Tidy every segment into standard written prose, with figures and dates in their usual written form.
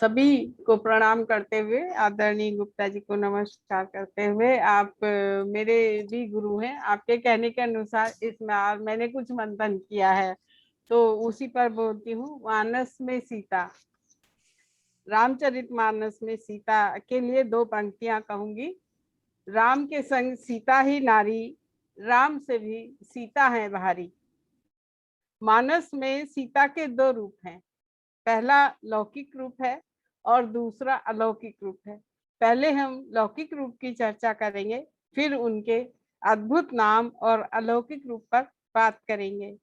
सभी को प्रणाम करते हुए, आदरणीय गुप्ता जी को नमस्कार करते हुए, आप मेरे भी गुरु हैं। आपके कहने के अनुसार इसमें मैंने कुछ मंथन किया है तो उसी पर बोलती हूँ। मानस में सीता, रामचरितमानस में सीता के लिए दो पंक्तियां कहूंगी। राम के संग सीता ही नारी, राम से भी सीता है भारी। मानस में सीता के दो रूप हैं। पहला लौकिक रूप है और दूसरा अलौकिक रूप है। पहले हम लौकिक रूप की चर्चा करेंगे, फिर उनके अद्भुत नाम और अलौकिक रूप पर बात करेंगे।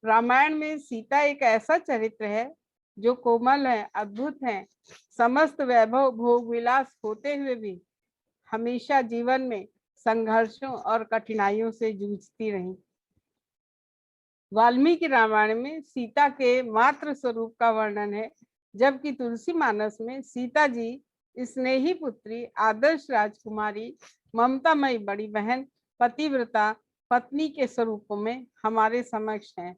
रामायण में सीता एक ऐसा चरित्र है जो कोमल है, अद्भुत है। समस्त वैभव भोग विलास होते हुए भी हमेशा जीवन में संघर्षों और कठिनाइयों से जूझती रही। वाल्मीकि रामायण में सीता के मात्र स्वरूप का वर्णन है, जबकि तुलसी मानस में सीता जी स्नेही पुत्री, आदर्श राजकुमारी, ममतामयी बड़ी बहन, पतिव्रता पत्नी के स्वरूप में हमारे समक्ष हैं।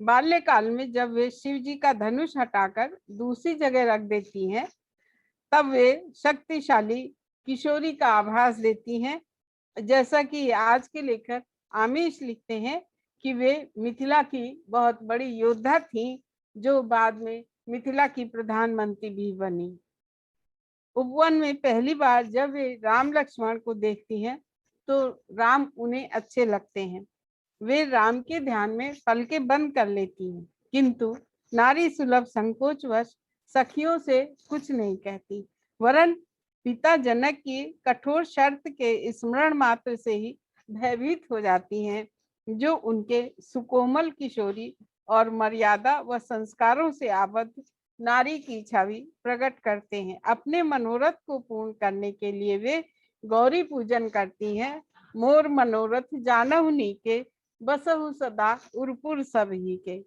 बाल्यकाल में जब वे शिव जी का धनुष हटाकर दूसरी जगह रख देती हैं, तब वे शक्तिशाली किशोरी का आभास देती हैं। जैसा कि आज के लेखक आमिश लिखते हैं कि वे मिथिला की बहुत बड़ी योद्धा थी, जो बाद में मिथिला की प्रधानमंत्री भी बनी। उपवन में पहली बार जब वे राम लक्ष्मण को देखती हैं तो राम उन्हें अच्छे लगते हैं। वे राम के ध्यान में पलकें बंद कर लेती हैं, किंतु नारी सुलभ संकोचवश सखियों से कुछ नहीं कहती, वरन पिता जनक की कठोर शर्त के स्मरण मात्र से ही भयभीत हो जाती हैं, जो उनके सुकोमल किशोरी और मर्यादा व संस्कारों से आबद्ध नारी की छवि प्रकट करते हैं। अपने मनोरथ को पूर्ण करने के लिए वे गौरी पूजन करती हैं। मोर मनोरथ जानहुनी के, बसहु सदा उर्पुर सब ही के।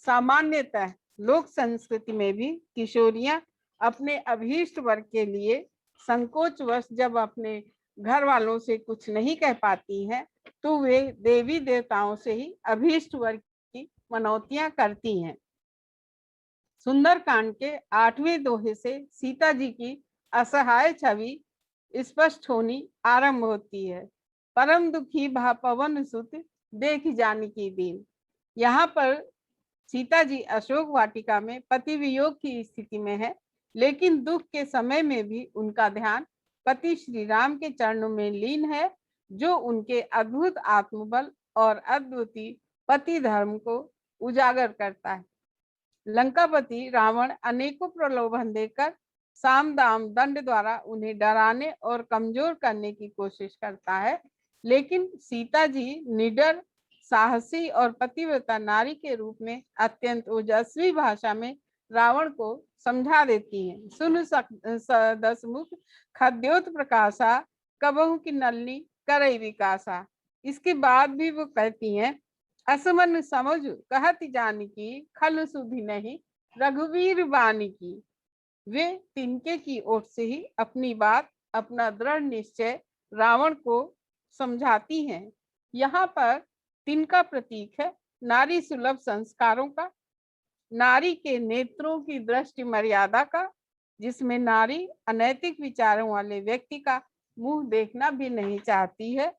सामान्यतः लोक संस्कृति में भी किशोरियां अपने अभीष्ट वर्ग के लिए संकोचवश जब अपने घर वालों से कुछ नहीं कह पाती हैं, तो वे देवी देवताओं से ही अभीष्ट वर्ग की मनौतियां करती हैं। सुंदरकांड के 8वें दोहे से सीता जी की असहाय छवि स्पष्ट होनी आरंभ होती है। परम दुखी भा पवन सुत, देख जानकी दीन। यहाँ पर सीता जी अशोक वाटिका में पति वियोग की स्थिति में है, लेकिन दुख के समय में भी उनका ध्यान पति श्री राम के चरणों में लीन है, जो उनके अद्भुत आत्मबल और अद्वितीय पति धर्म को उजागर करता है। लंकापति रावण अनेकों प्रलोभन देकर साम दाम दंड द्वारा उन्हें डराने और कमजोर करने की कोशिश करता है, लेकिन सीता जी निडर, साहसी और पतिव्रता नारी के रूप में अत्यंत ओजस्वी भाषा में रावण को समझा देती हैं। सुन दसमुख खद्योत प्रकाशा, कबहू की नलनी करई विकासा। इसके बाद भी वो कहती हैं, असमन समझ कहत जानकी, खल सुधि नहीं रघुवीर बानी की। वे तिनके की ओर से ही अपनी बात, अपना दृढ़ निश्चय रावण को समझाती हैं। यहाँ पर तिनका प्रतीक है नारी सुलभ संस्कारों का, नारी के नेत्रों की दृष्टि मर्यादा का, जिसमें नारी अनैतिक विचारों वाले व्यक्ति का मुंह देखना भी नहीं चाहती है,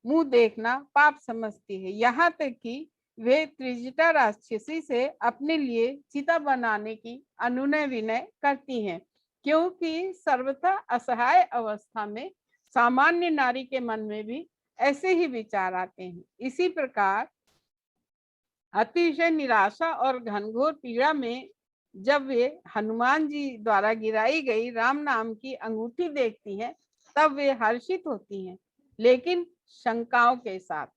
मुंह देखना पाप समझती है। यहाँ तक कि वे त्रिजटा राक्षसी से अपने लिए चिता बनाने की अनुनय विनय करती हैं, क्योंकि सर्वथा असहाय अवस्था में सामान्य नारी के मन में भी ऐसे ही विचार आते हैं। इसी प्रकार अतिशय निराशा और घनघोर पीड़ा में जब वे हनुमान जी द्वारा गिराई गई राम नाम की अंगूठी देखती हैं, तब वे हर्षित होती हैं, लेकिन शंकाओं के साथ।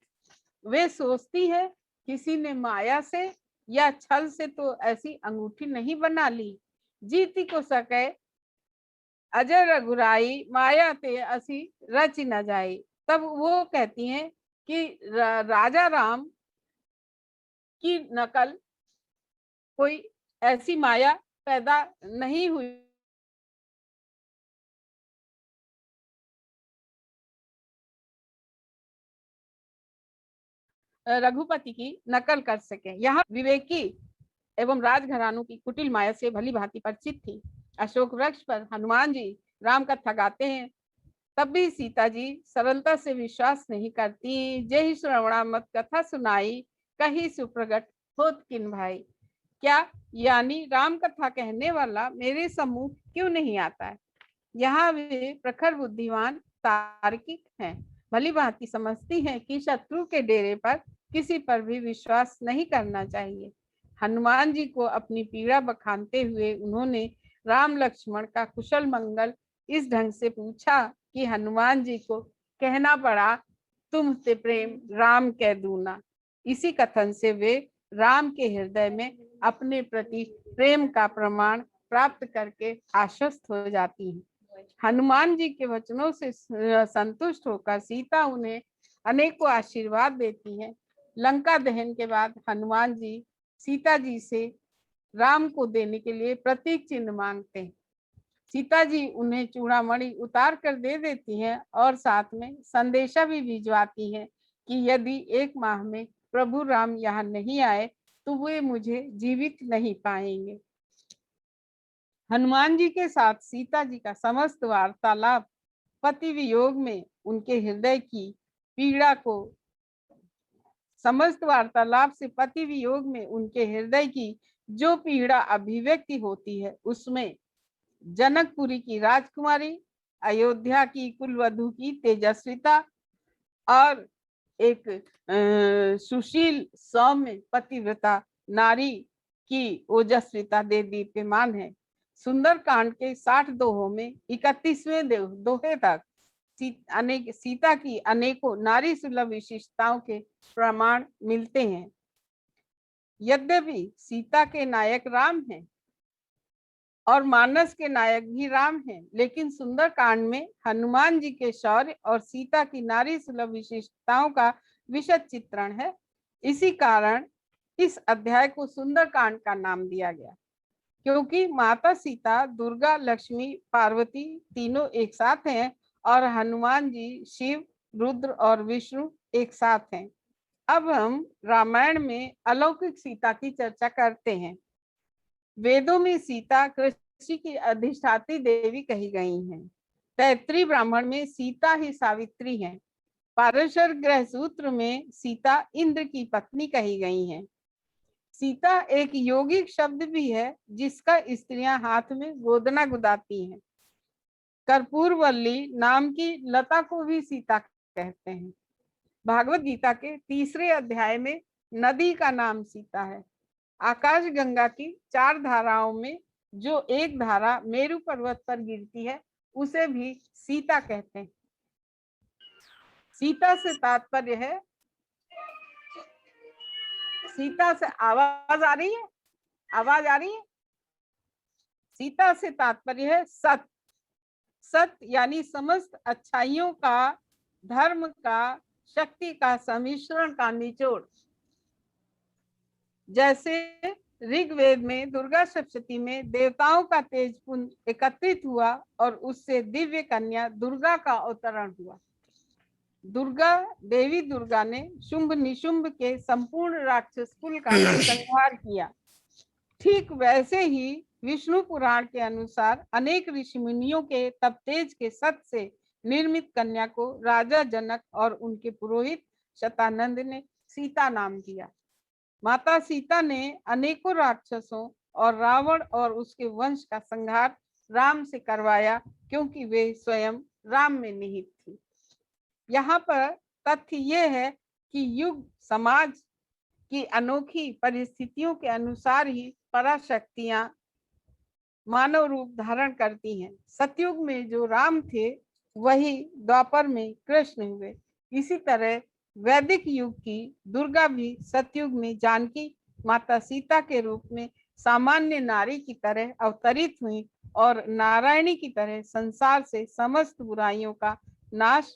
वे सोचती है किसी ने माया से या छल से तो ऐसी अंगूठी नहीं बना ली, जीती को सके अजय रघुराई, माया ते असी रच न जाई। तब वो कहती हैं कि राजा राम की नकल कोई ऐसी माया पैदा नहीं हुई रघुपति की नकल कर सके। यहाँ विवेकी एवं राजघरानों की कुटिल माया से भली भांति परिचित थी। अशोक वृक्ष पर हनुमान जी राम कथा गाते हैं, तब भी सीता जी सरलता से विश्वास नहीं करती। जय श्रवणा मत कथा सुनाई, कहीं सुप्रगट होत किन भाई। क्या यानी राम कथा कहने वाला मेरे सम्मुख क्यों नहीं आता है। यहाँ वे प्रखर बुद्धिमान तार्किक हैं, भली भांति समझती हैं कि शत्रु के डेरे पर किसी पर भी विश्वास नहीं करना चाहिए। हनुमान जी को अपनी पीड़ा बखानते हुए उन्होंने राम लक्ष्मण का कुशल मंगल इस ढंग से पूछा कि हनुमान जी को कहना पड़ा, तुमसे प्रेम राम कह दूना। इसी कथन से वे राम के हृदय में अपने प्रति प्रेम का प्रमाण प्राप्त करके आश्वस्त हो जाती हैं। हनुमान जी के वचनों से संतुष्ट होकर सीता उन्हें अनेकों आशीर्वाद देती है। लंका दहन के बाद हनुमान जी सीता जी से राम को देने के लिए प्रतीक चिन्ह मांगते हैं। सीता जी उन्हें चूड़ामणि उतार कर दे देती हैं और साथ में संदेशा भी भिजवाती हैं कि यदि 1 माह में प्रभु राम यहाँ नहीं आए तो वे मुझे जीवित नहीं पाएंगे। हनुमान जी के साथ सीता जी का समस्त वार्तालाप पति वियोग में उनके हृदय की पीड़ा को समस्त वार्तालाप से पति वियोग में उनके हृदय की जो पीड़ा अभिव्यक्ति होती है, उसमें जनकपुरी की राजकुमारी, अयोध्या की कुलवधु की तेजस्विता और एक सुशील सौम्य पतिव्रता नारी की ओजस्विता दे दीप्यमान है। सुंदर कांड के 60 दोहों में 31वें दोहे तक सीता की अनेकों नारी सुलभ विशिष्टताओं के प्रमाण मिलते हैं। यद्यपि सीता के नायक राम हैं और मानस के नायक भी राम हैं, लेकिन सुंदर कांड में हनुमान जी के शौर्य और सीता की नारी सुलभ विशिष्टताओं का विशद चित्रण है। इसी कारण इस अध्याय को सुंदर कांड का नाम दिया गया, क्योंकि माता सीता, दुर्गा, लक्ष्मी, पार्वती तीनों एक साथ हैं और हनुमान जी शिव, रुद्र और विष्णु एक साथ हैं। अब हम रामायण में अलौकिक सीता की चर्चा करते हैं। वेदों में सीता कृषि की अधिष्ठात्री देवी कही गई हैं। तैत्रीय ब्राह्मण में सीता ही सावित्री हैं। पारशर ग्रह सूत्र में सीता इंद्र की पत्नी कही गई हैं। सीता एक यौगिक शब्द भी है जिसका स्त्रियां हाथ में गोदना गुदाती हैं। कर्पूरवल्ली नाम की लता को भी सीता कहते हैं। भागवत गीता के 3रे अध्याय में नदी का नाम सीता है। आकाश गंगा की 4 धाराओं में जो एक धारा मेरु पर्वत पर गिरती है उसे भी सीता कहते हैं। सीता से तात्पर्य है, सीता से आवाज आ रही है, आवाज आ रही है। सीता से तात्पर्य है सत्य। सत्य यानी समस्त अच्छाइयों का, धर्म का, शक्ति का सम्मिश्रण का निचोड़। जैसे ऋग्वेद में दुर्गा सप्तशती में देवताओं का तेज पुंज एकत्रित हुआ और उससे दिव्य कन्या दुर्गा का अवतरण हुआ। देवी दुर्गा ने शुंभ निशुंभ के संपूर्ण राक्षस कुल का संहार किया। ठीक वैसे ही विष्णु पुराण के अनुसार अनेक ऋषि मुनियों के तप तेज के सत से निर्मित कन्या को राजा जनक और उनके पुरोहित शतानंद ने सीता नाम दिया। माता सीता ने अनेकों राक्षसों और रावण और उसके वंश का संहार राम से करवाया, क्योंकि वे स्वयं राम में निहित थी। यहाँ पर तथ्य यह है कि युग समाज की अनोखी परिस्थितियों के अनुसार ही पराशक्तियां मानव रूप धारण करती हैं। सतयुग में जो राम थे वही द्वापर में कृष्ण हुए। इसी तरह वैदिक युग की दुर्गा भी सतयुग में जानकी माता सीता के रूप में सामान्य नारी की तरह अवतरित हुई और नारायणी की तरह संसार से समस्त बुराइयों का नाश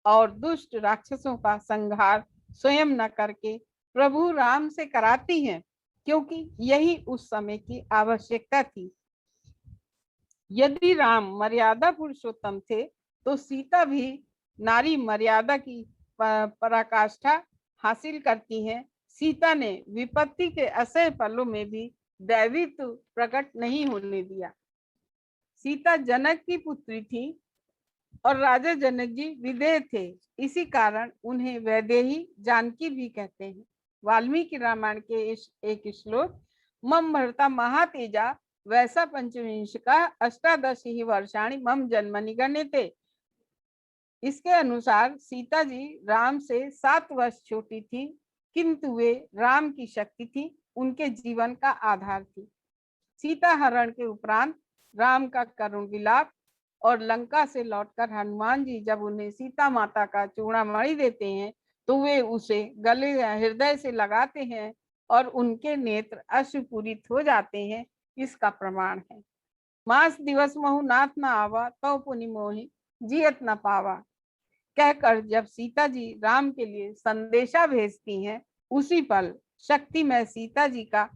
और दुष्ट राक्षसों का संहार स्वयं न करके प्रभु राम से कराती हैं, क्योंकि यही उस समय की आवश्यकता थी। यदि राम मर्यादा पुरुषोत्तम थे तो सीता भी नारी मर्यादा की पराकाष्ठा हासिल करती हैं। सीता ने विपत्ति के असह्य पलों में भी दैवित्व प्रकट नहीं होने दिया। सीता जनक की पुत्री थी और राजा जनक जी विदेह थे, इसी कारण उन्हें वैदेही जानकी भी कहते हैं। वाल्मीकि रामायण के एक श्लोक, मम भर्ता महातेजा वैसा पंचविंश का अष्टादश ही वर्षाणी मम जन्मनि गण्यते। इसके अनुसार सीता जी राम से 7 वर्ष छोटी थी, किंतु वे राम की शक्ति थी, उनके जीवन का आधार थी। सीता हरण के उपरांत राम का करुण विलाप और लंका से लौटकर हनुमान जी जब उन्हें सीता माता का चूड़ामणि देते हैं तो वे उसे गले हृदय से लगाते हैं और उनके नेत्र अश्रुपूरित हो जाते हैं, इसका प्रमाण है। मास दिवस महु नाथ न आवा तो पुनि मोहि जियत न पावा कहकर जब सीता जी राम के लिए संदेशा भेजती हैं, उसी पल शक्तिमय सीता जी का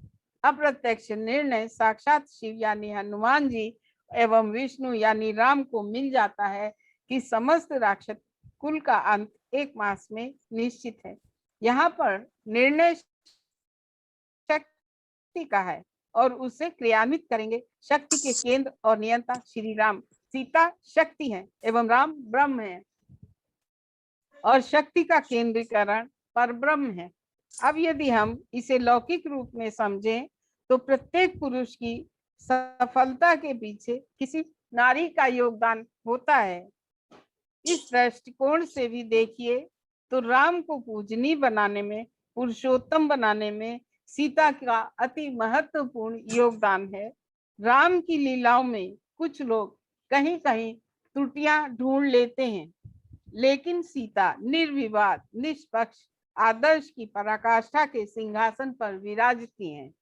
अप्रत्यक्ष निर्णय साक्षात शिव यानी हनुमान जी एवं विष्णु यानी राम को मिल जाता है कि समस्त राक्षस कुल का अंत 1 मास में निश्चित है। यहाँ पर निर्णय शक्ति का है और उसे क्रियान्वित करेंगे शक्ति के केंद्र और नियंता श्री राम। सीता शक्ति है एवं राम ब्रह्म है और शक्ति का केंद्रीकरण परब्रह्म है। अब यदि हम इसे लौकिक रूप में समझें तो प्रत्येक पुरुष की सफलता के पीछे किसी नारी का योगदान होता है। इस दृष्टिकोण से भी देखिए तो राम को पूजनीय बनाने में, पुरुषोत्तम बनाने में सीता का अति महत्वपूर्ण योगदान है। राम की लीलाओं में कुछ लोग कहीं कहीं त्रुटियां ढूंढ लेते हैं, लेकिन सीता निर्विवाद निष्पक्ष आदर्श की पराकाष्ठा के सिंहासन पर विराजती हैं।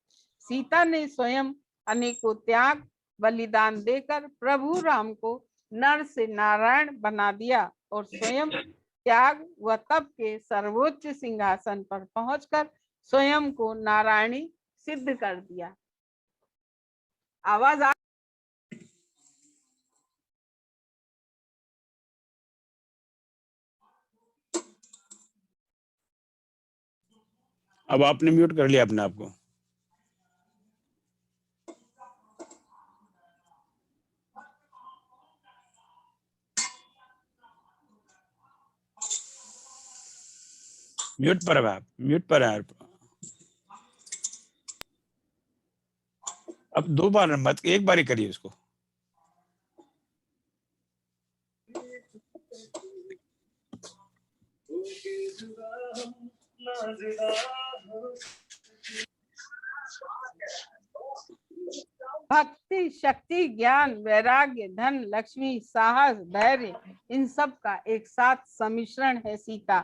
सीता ने स्वयं अनेकों त्याग बलिदान देकर प्रभु राम को नर से नारायण बना दिया और स्वयं त्याग व तप के सर्वोच्च सिंहासन पर पहुंचकर स्वयं को नारायणी सिद्ध कर दिया। आवाज अब आपने म्यूट कर लिया अपने आप को। म्यूट पर है आप, म्यूट पर है। अब 2 बार मत, 1 बार ही करिए उसको। भक्ति, शक्ति, ज्ञान, वैराग्य, धन, लक्ष्मी, साहस, धैर्य, इन सब का एक साथ सम्मिश्रण है सीता।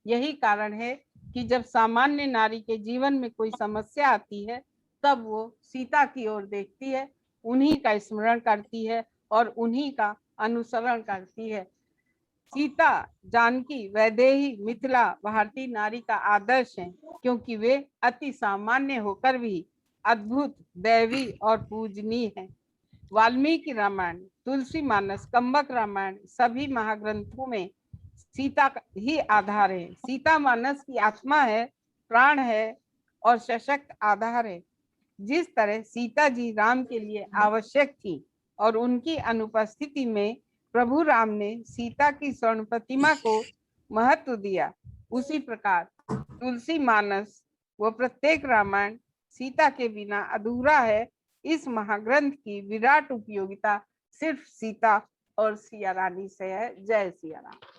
यही कारण है कि जब सामान्य नारी के जीवन में कोई समस्या आती है तब वो सीता की ओर देखती है, उन्हीं का स्मरण करती है और उन्हीं का अनुसरण करती है। सीता, जानकी, वैदेही, मिथिला भारतीय नारी का आदर्श है, क्योंकि वे अति सामान्य होकर भी अद्भुत, दैवी और पूजनीय है। वाल्मीकि रामायण, तुलसी मानस, कंबक रामायण सभी महाग्रंथों में सीता ही आधार है। सीता मानस की आत्मा है, प्राण है और सशक्त आधार है। जिस तरह सीता जी राम के लिए आवश्यक थी और उनकी अनुपस्थिति में प्रभु राम ने सीता की स्वर्ण प्रतिमा को महत्व दिया, उसी प्रकार तुलसी मानस व प्रत्येक रामायण सीता के बिना अधूरा है। इस महाग्रंथ की विराट उपयोगिता सिर्फ सीता और सिया रानी से है। जय सिया राम।